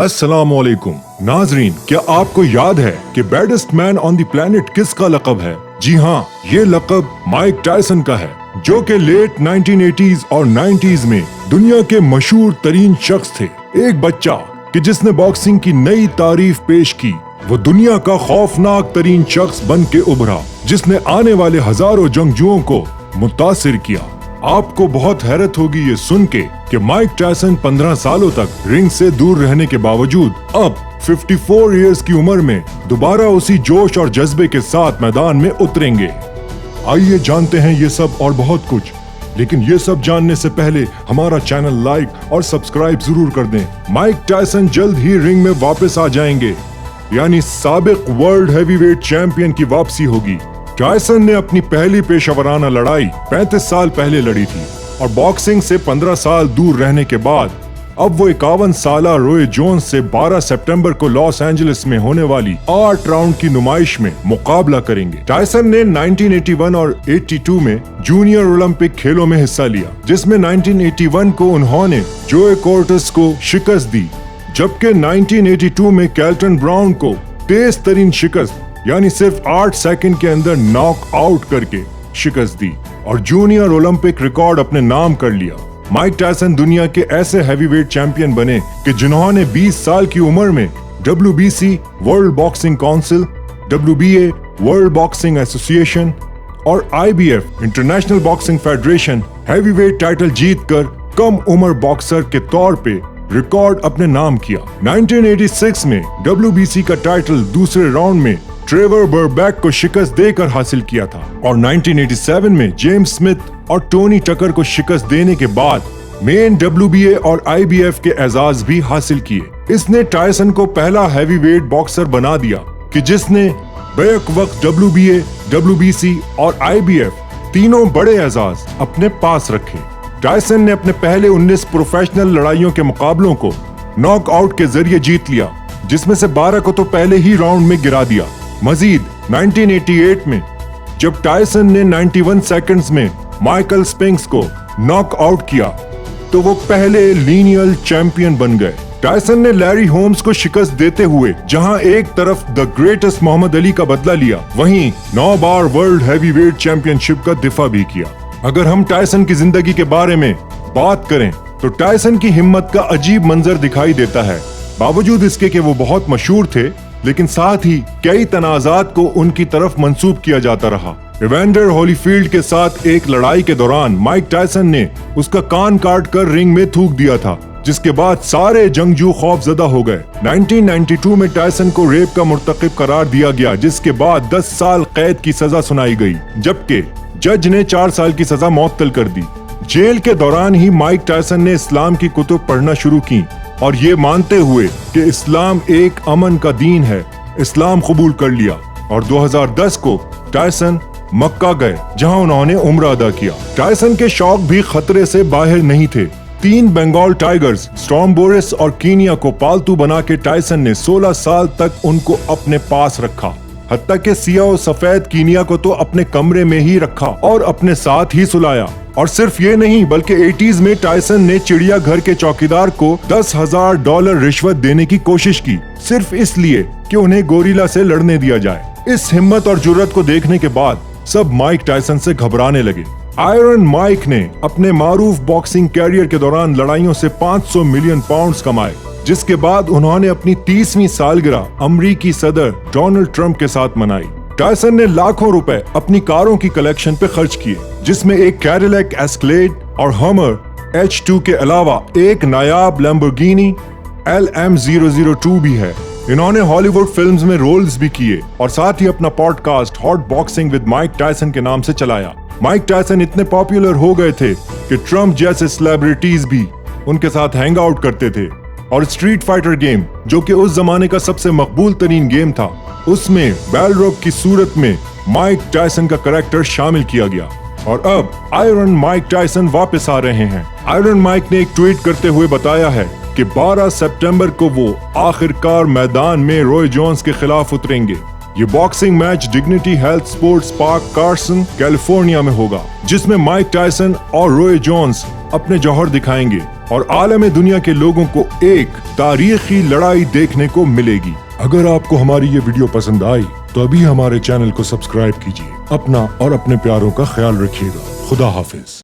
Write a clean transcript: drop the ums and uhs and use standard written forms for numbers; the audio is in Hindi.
अस्सलामुअलैकुम नाजरीन, क्या आपको याद है कि baddest man on the planet किसका लक़ब है? जी हाँ, ये लक़ब माइक टायसन का है, जो कि लेट 1980s और 90s में दुनिया के मशहूर तरीन शख्स थे। एक बच्चा कि जिसने बॉक्सिंग की नई तारीफ पेश की, वो दुनिया का खौफनाक तरीन शख्स बन के उभरा, जिसने आने वाले हजारों जंगजुओं को मुतासिर किया। आपको बहुत हैरत होगी ये सुन के कि माइक टायसन 15 सालों तक रिंग से दूर रहने के बावजूद अब 54 इयर्स की उम्र में दोबारा उसी जोश और जज्बे के साथ मैदान में उतरेंगे। आइए जानते हैं ये सब और बहुत कुछ, लेकिन ये सब जानने से पहले हमारा चैनल लाइक और सब्सक्राइब जरूर कर दें। माइक टायसन जल्द ही रिंग में वापस आ जाएंगे, यानी साबिक वर्ल्ड हैवीवेट चैंपियन की वापसी होगी। टायसन ने अपनी पहली पेशेवराना लड़ाई 35 साल पहले लड़ी थी और बॉक्सिंग से 15 साल दूर रहने के बाद अब वो 51 साला रॉय जोन्स से 12 सितंबर को लॉस एंजलिस में होने वाली 8 राउंड की नुमाइश में मुकाबला करेंगे। टायसन ने 1981 और 82 में जूनियर ओलंपिक खेलों में हिस्सा लिया, जिसमें 1981 को उन्होंने जोए कोर्टिस को शिकस्त दी, जबकि 1982 में कैल्टन ब्राउन को तेज तरीन शिकस्त यानी सिर्फ 8 सेकंड के अंदर नॉक आउट करके शिकस्त दी और जूनियर ओलंपिक रिकॉर्ड अपने नाम कर लिया। माइक टायसन दुनिया के ऐसे हैवीवेट चैंपियन बने कि जिन्होंने 20 साल की उम्र में WBC world boxing council, WBA world boxing association और IBF international boxing federation heavyweight title जीतकर कम उम्र बॉक्सर के तौर पे रिकॉर्ड अपने नाम किया। 1986 में WBC का टाइटल दूसरे राउंड में ट्रेवर बर्बैक को शिकस्त देकर हासिल किया था और 1987 में जेम्स स्मिथ और टोनी टकर को शिकस्त देने के बाद मेन WBA और IBF के एजाज भी हासिल किए। इसने टायसन को पहला हैवीवेट बॉक्सर बना दिया कि जिसने बैक वक्त WBA, WBC और IBF तीनों बड़े एजाज अपने पास रखे। टायसन ने अपने पहले 19 प्रोफेशनल लड़ाइयों के मुकाबलों को नॉकआउट के जरिए जीत लिया, जिसमें से 12 को तो पहले ही राउंड में गिरा दिया। मजीद 1988 में जब टायसन ने 91 सेकंड्स में माइकल स्पिंक्स को नॉक आउट किया, तो वो पहले लीनियल चैंपियन बन गए। टायसन ने लैरी होम्स को शिकस्त देते हुए जहां एक तरफ द ग्रेटेस्ट मोहम्मद अली का बदला लिया, वहीं 9 बार वर्ल्ड हैवीवेट चैंपियनशिप का दिफा भी किया। अगर हम टायसन की जिंदगी के बारे में बात करें तो टायसन की हिम्मत का अजीब मंजर दिखाई देता है। बावजूद इसके कि वो बहुत मशहूर थे, लेकिन साथ ही कई तनाजात को उनकी तरफ मंसूब किया जाता रहा। इवेंडर होलीफील्ड के साथ एक लड़ाई के दौरान माइक टायसन ने उसका कान काट कर रिंग में थूक दिया था, जिसके बाद सारे जंगजू खौफजदा हो गए। 1992 में टायसन को रेप का मुर्तकिब करार दिया गया, जिसके बाद 10 साल कैद की सजा सुनाई गई, जबकि जज ने 4 साल की सजा मुअत्तल कर दी। जेल के दौरान ही माइक टायसन ने इस्लाम की कुतुब पढ़ना शुरू की और ये मानते हुए कि इस्लाम एक अमन का दीन है, इस्लाम कबूल कर लिया और 2010 को टायसन मक्का गए, जहां उन्होंने उम्र अदा किया। टायसन के शौक भी खतरे से बाहर नहीं थे। 3 बंगाल टाइगर्स, स्टॉर्म बोरिस और कीनिया को पालतू बना के टायसन ने 16 साल तक उनको अपने पास रखा। हत्ता के सियाह और सफेद कीनिया को तो अपने कमरे में ही रखा और अपने साथ ही सुलाया। और सिर्फ ये नहीं, बल्कि 80s में टायसन ने चिड़ियाघर के चौकीदार को $10,000 रिश्वत देने की कोशिश की, सिर्फ इसलिए कि उन्हें गोरिल्ला से लड़ने दिया जाए। इस हिम्मत और जुर्रत को देखने के बाद सब माइक टायसन से घबराने लगे। आयरन माइक ने अपने मारूफ बॉक्सिंग कैरियर के दौरान लड़ाइयों से 500 मिलियन पाउंड्स कमाए, जिसके बाद उन्होंने अपनी 30वीं सालगिरह अमरीकी सदर डोनाल्ड ट्रंप के साथ मनाई। टायसन ने लाखों रुपए अपनी कारों की कलेक्शन पे खर्च किए, जिसमें एक कैडिलैक एस्केलेड और हमर H2 के अलावा एक नायाब लैम्बोर्गिनी LM002 भी है। इन्होंने हॉलीवुड फिल्म्स में रोल्स भी किए और साथ ही अपना podcast hot boxing with Mike Tyson के नाम से चलाया। माइक टायसन इतने पॉपुलर हो गए थे कि ट्रंप जैसे सेलिब्रिटीज भी उनके साथ हैंग आउट करते थे और स्ट्रीट फाइटर गेम, जो कि उस जमाने का सबसे मकबूल तरीन गेम था, उसमें बैलरॉक की सूरत में माइक टायसन का कैरेक्टर शामिल किया गया। और अब आयरन माइक टायसन वापस आ रहे हैं। आयरन माइक ने एक ट्वीट करते हुए बताया है कि 12 सितंबर को वो आखिरकार मैदान में रॉय जोन्स के खिलाफ उतरेंगे। ये boxing match dignity health sports park Carson California में होगा, जिसमें माइक टायसन और रॉय जोन्स अपने जौहर दिखाएंगे और आलम दुनिया के लोगों को एक तारीखी लड़ाई देखने को मिलेगी। अगर आपको हमारी ये वीडियो पसंद आई तो अभी हमारे चैनल को सब्सक्राइब कीजिए। अपना और अपने प्यारों का ख्याल रखिएगा। खुदा हाफिज।